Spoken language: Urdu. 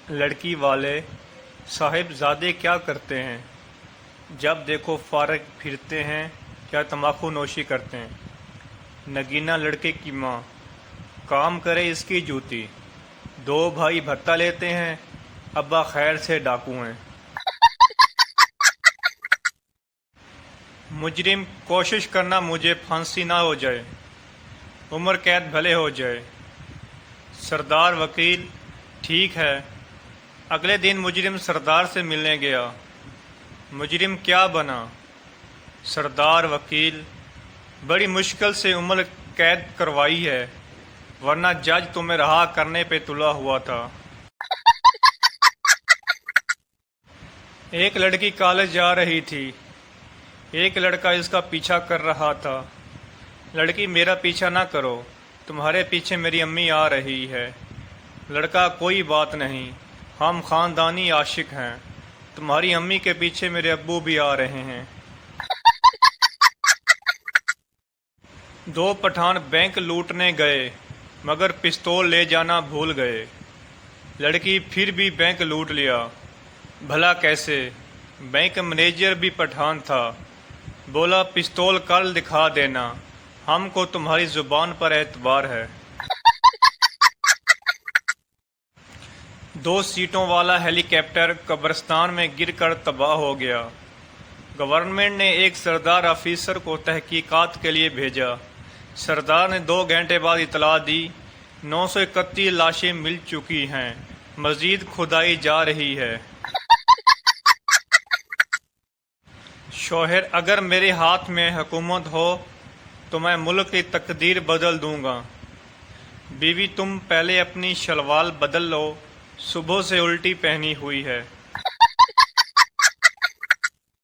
لڑکی والے صاحبزادے کیا کرتے ہیں؟ جب دیکھو فارغ پھرتے ہیں یا تمباکو نوشی کرتے ہیں۔ نگینہ لڑکے کی ماں، کام کرے اس کی جوتی، دو بھائی بھتہ لیتے ہیں، ابا خیر سے ڈاکو ہیں۔ مجرم، کوشش کرنا مجھے پھانسی نہ ہو جائے، عمر قید بھلے ہو جائے۔ سردار وکیل، ٹھیک ہے۔ اگلے دن مجرم سردار سے ملنے گیا۔ مجرم کیا بنا؟ سردار وکیل، بڑی مشکل سے عمر قید کروائی ہے، ورنہ جج تمہیں رہا کرنے پہ تلا ہوا تھا۔ ایک لڑکی کالج جا رہی تھی، ایک لڑکا اس کا پیچھا کر رہا تھا۔ لڑکی، میرا پیچھا نہ کرو، تمہارے پیچھے میری امی آ رہی ہے۔ لڑکا، کوئی بات نہیں، ہم خاندانی عاشق ہیں، تمہاری امی کے پیچھے میرے ابو بھی آ رہے ہیں۔ دو پٹھان بینک لوٹنے گئے مگر پستول لے جانا بھول گئے۔ لڑکی، پھر بھی بینک لوٹ لیا؟ بھلا کیسے؟ بینک مینیجر بھی پٹھان تھا، بولا پستول کل دکھا دینا، ہم کو تمہاری زبان پر اعتبار ہے۔ دو سیٹوں والا ہیلی کاپٹر قبرستان میں گر کر تباہ ہو گیا۔ گورنمنٹ نے ایک سردار آفیسر کو تحقیقات کے لیے بھیجا۔ سردار نے 2 گھنٹے بعد اطلاع دی، 931 لاشیں مل چکی ہیں، مزید کھدائی جا رہی ہے۔ شوہر، اگر میرے ہاتھ میں حکومت ہو تو میں ملک کی تقدیر بدل دوں گا۔ بیوی، تم پہلے اپنی شلوار بدل لو، صبح سے الٹی پہنی ہوئی ہے۔